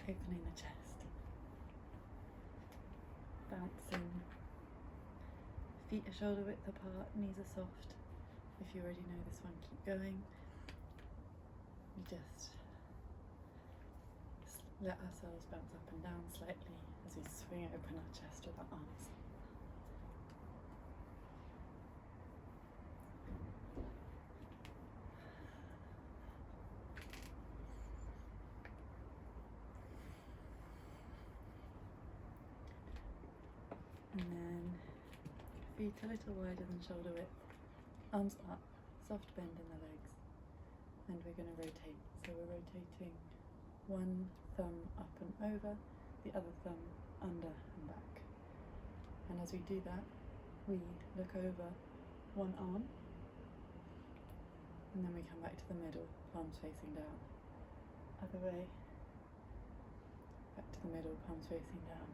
opening the chest, bouncing, feet are shoulder width apart, knees are soft. If you already know this one, keep going. We just let ourselves bounce up and down slightly as we swing open our chest with our arms. And then feet a little wider than shoulder width, arms up, soft bend in the legs, and we're going to rotate. So we're rotating one thumb up and over, the other thumb under and back. And as we do that, we look over one arm, and then we come back to the middle, palms facing down. Other way, back to the middle, palms facing down.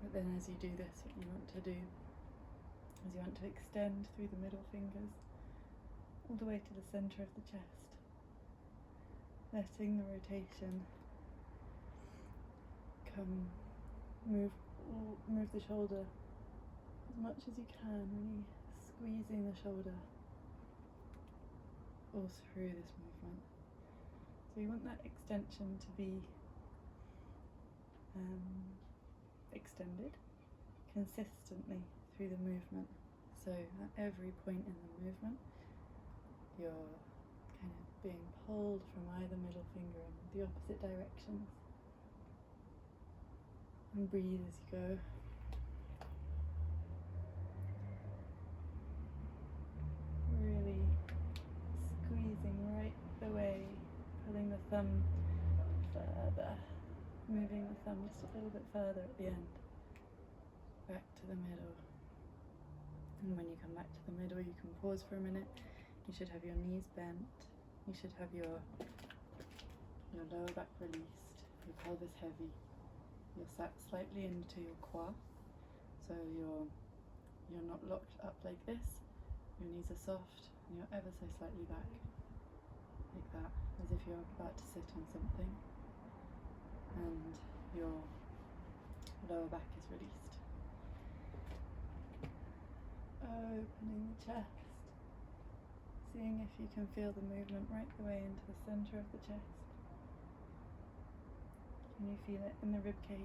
But then as you do this, what you want to do is you want to extend through the middle fingers all the way to the centre of the chest, letting the rotation move the shoulder as much as you can, really squeezing the shoulder all through this movement. So you want that extension to be extended consistently through the movement. So at every point in the movement, you're kind of being pulled from either middle finger in the opposite directions. And breathe as you go. Really squeezing right the way, pulling the thumb further, moving the thumb just a little bit further at the end, back to the middle. And when you come back to the middle, you can pause for a minute. You should have your knees bent, you should have your lower back released, your pelvis heavy. You're sat slightly into your quad, so you're not locked up like this. Your knees are soft, and you're ever so slightly back, like that, as if you're about to sit on something. And your lower back is released. Opening the chest, seeing if you can feel the movement right the way into the centre of the chest. Can you feel it in the rib cage?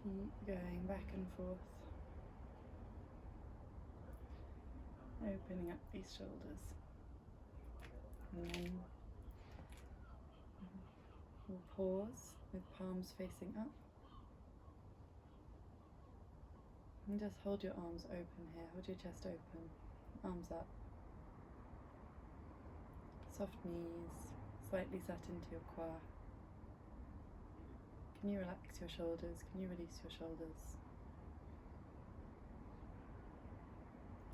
Keep going back and forth, opening up these shoulders, and then we'll pause with palms facing up, and just hold your arms open here, hold your chest open, arms up, soft knees, slightly sat into your quad. Can you relax your shoulders? Can you release your shoulders?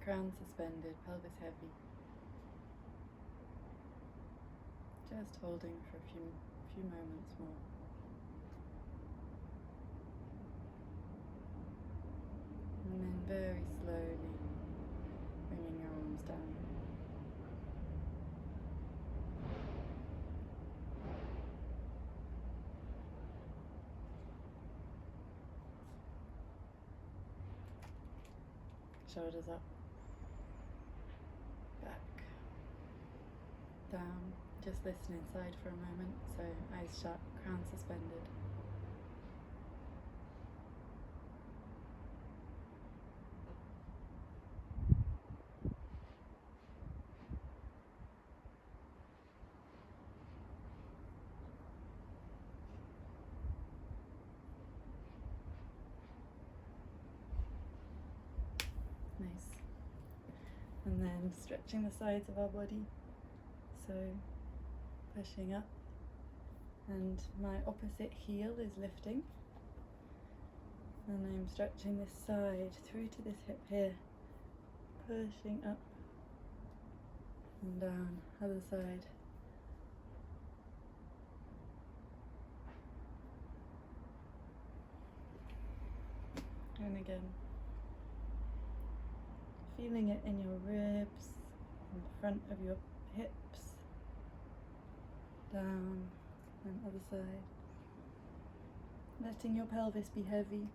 Crown suspended, pelvis heavy. Just holding for a few moments more. And then very slowly bringing your arms down. Shoulders up, back, down. Just listen inside for a moment, so eyes shut, crown suspended. Nice. And then stretching the sides of our body, so pushing up, and my opposite heel is lifting, and I'm stretching this side through to this hip here, pushing up and down, other side. And again, feeling it in your ribs, in the front of your hips, down, and other side. Letting your pelvis be heavy,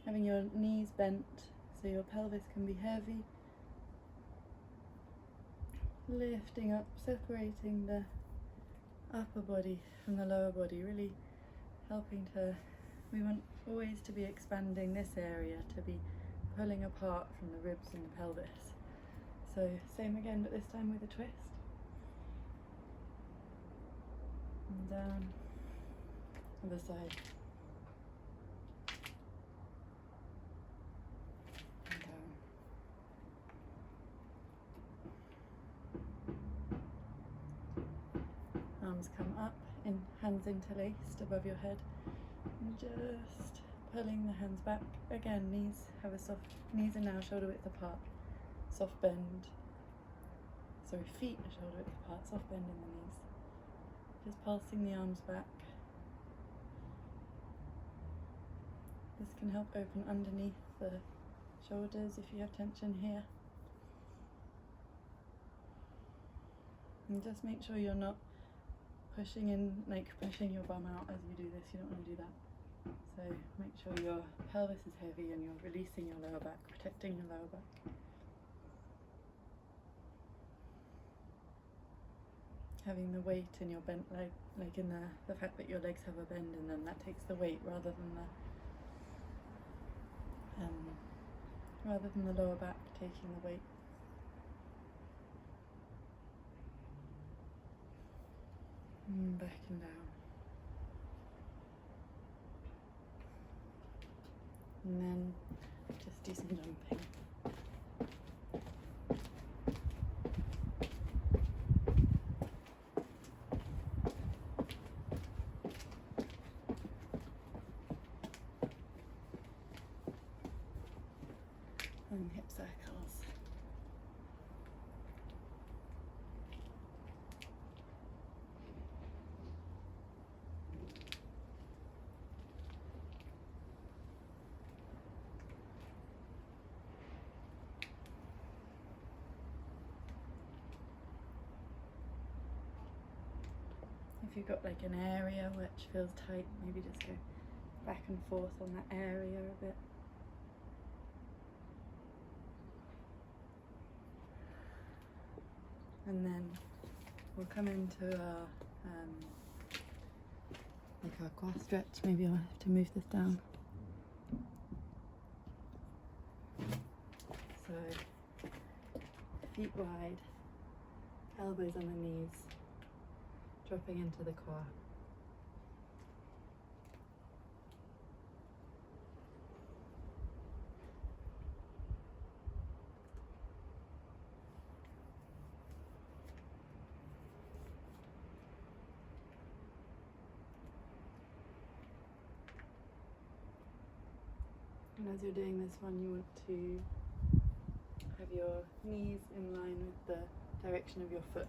having your knees bent so your pelvis can be heavy. Lifting up, separating the upper body from the lower body, really helping to, we want always to be expanding this area, to be pulling apart from the ribs and the pelvis. So same again, but this time with a twist. And down, other side. And down. Arms come up, in hands interlaced above your head, and just pulling the hands back. Again, knees have a soft, knees are now shoulder width apart, soft bend. Sorry, feet are shoulder width apart, soft bend in the knees. Just pulsing the arms back. This can help open underneath the shoulders if you have tension here. And just make sure you're not pushing in, like pushing your bum out as you do this. You don't want to do that. So make sure your pelvis is heavy and you're releasing your lower back, protecting your lower back. Having the weight in your bent leg, like in the fact that your legs have a bend in them, that takes the weight rather than the lower back taking the weight. Back and down. And then just do some jumping. And hip circles. If you've got like an area which feels tight, maybe just go back and forth on that area a bit. And then we'll come into our like our quad stretch. Maybe I'll have to move this down. So feet wide, elbows on the knees, dropping into the quad. And as you're doing this one, you want to have your knees in line with the direction of your foot.